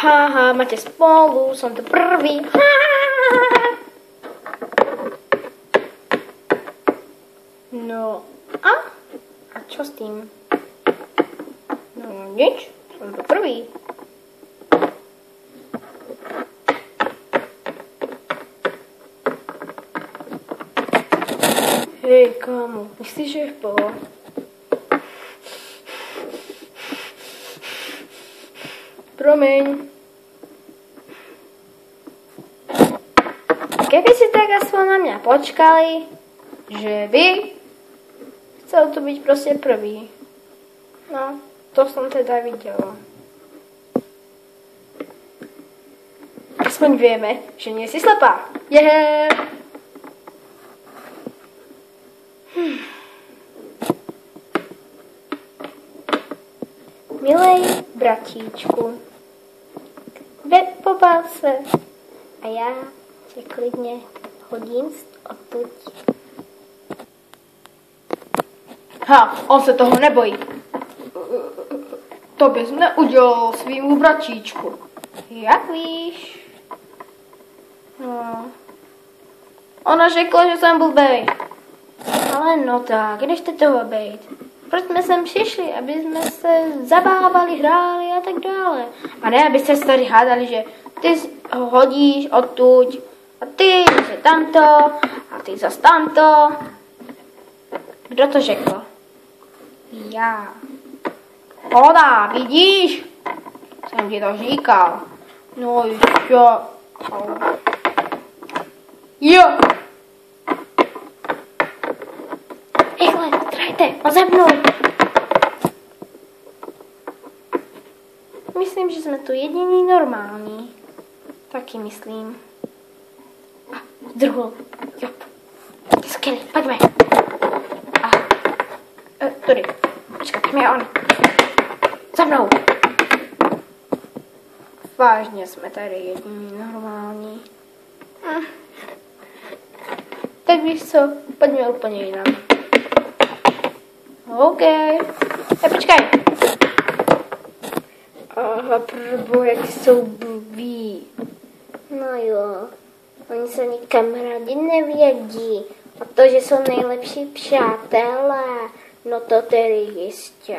Haha, máte spolu, som to prvý. No a čo s tým? No nič, som to prvý. Hej, kámo, myslíš, že je v poho? Promiň. Keby si tak aspoň na mňa počkali, že by chcel tu byť proste prvý. No, to som teda videla. Aspoň vieme, že nie si slepá. Milej bratíčku, pobál se a já tě klidně hodím odtud. On se toho nebojí. To bys neudělal svýmu bratíčku. Jak víš? No. Ona řekla, že jsem blbej. Ale no tak, nechte toho bejt. Proč jsme sem přišli? Aby jsme se zabávali, hráli a tak dále. A ne, abyste se tady hádali, že ty ho hodíš odtud a ty že tamto a ty zas tamto. Kdo to řekl? Já. Hoda, vidíš? Jsem ti to říkal. No jo. Jo. Rychle, trajte, za mnou. Myslím, že jsme tu jediní normální. Taky myslím. A druhou. Jo. Skvělý, pojďme. A tudy. Počkat, tam je on. Za mnou. Vážně jsme tady jediní normální. Tak víš co, pojďme úplně jinam. OK. Počkej. Aha, proboha, jak jsou blbí. No jo, oni se ani kamarádi nevědí. A to, že jsou nejlepší přátelé, no to tedy jistě.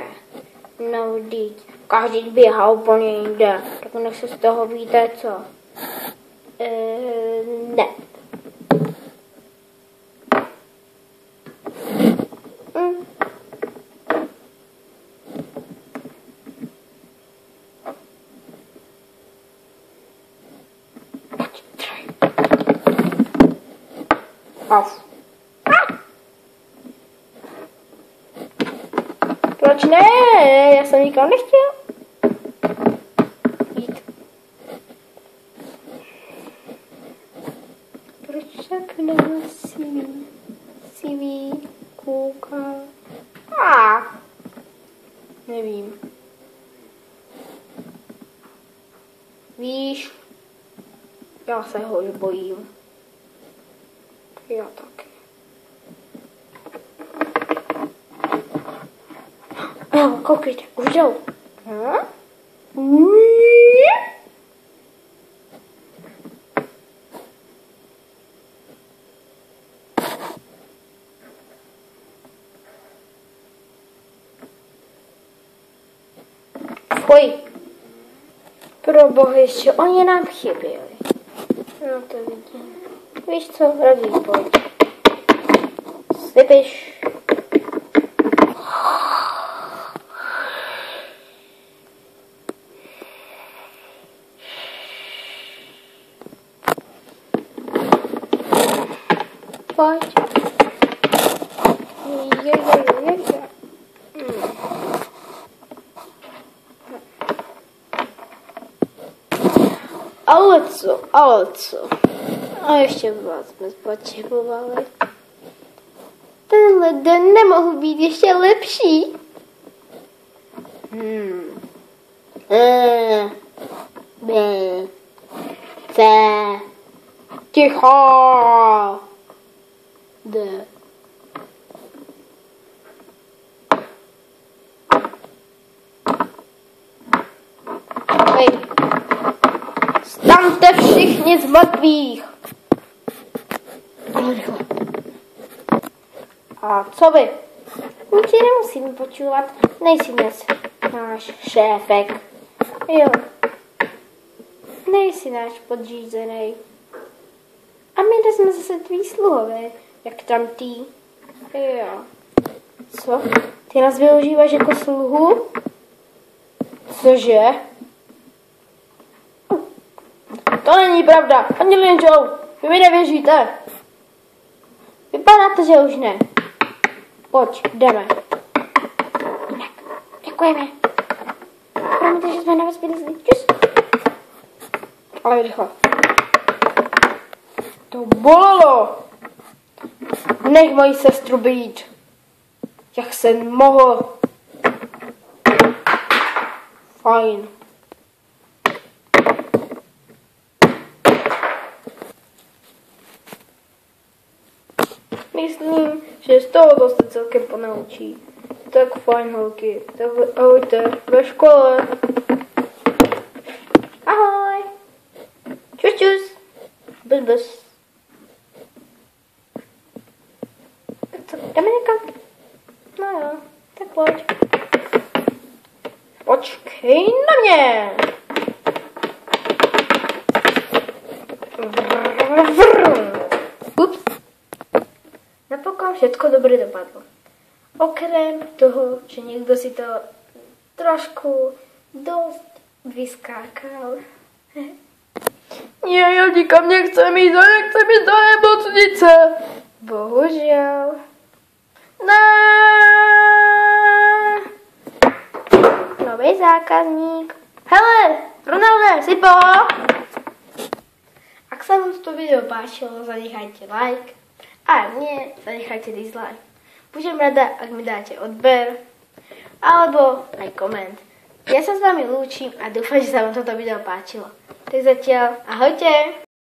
No vždyť, každý běhá úplně jinde. Tak nech se z toho víte, co? Ne. Proč ne? Já jsem nikam nechtěl jít. Proč tak na sivý kouká? Nevím. Víš, já se ho bojím. Já taky. Koukejte, už jdou. Fuj. Proboha, ještě oni nám chyběli. No to vidím. Víš co, raději pojď. Slypiš. Pojď. Ale co? A ještě vás jsme potřebovali. Tenhle den nemohl být ještě lepší. B. C. Ticho. D. Hej. Všichni z mrtvých. A co vy? My ti nemusíme počúvat, nejsi dnes náš šéfek. Jo. Nejsi náš podřízený. A my jsme zase tví sluhové, jak tam ty. Jo. Co? Ty nás využíváš jako sluhu? Cože? To není pravda, ani Linžou, vy mi nevěříte. Vypadá to, že už ne. Pojď, jdeme. Tak, děkujeme. Promiňte, že jsme na vás byli zlí. Čus. Ale rychle. To bolelo. Nech moji sestru být. Jak jsem mohl. Fajn. Myslím, že z toho se celkem ponaučí. Tak fajn, holky. Tak ahojte, ve škole. Ahoj. Čus, čus. Bus. Tak co, jdeme někam? No jo, tak pojď. Počkej na mě. Ups. Napokon všetko dobre dopadlo. Okrem toho, že někdo si to trošku dost vyskákal. Nie, ja nikam nechcem ísť a nechcem ísť do nemocnice. Bohužiaľ. Nový zákazník. Hele, Ronalde, si po? Ak sa vám to video páčilo, zanechajte like. A mne zanechajte dislike. Budem rada, ak mi dáte odber alebo aj koment. Ja sa s vami lúčim a dúfam, že sa vám toto video páčilo. Tak zatiaľ, ahojte!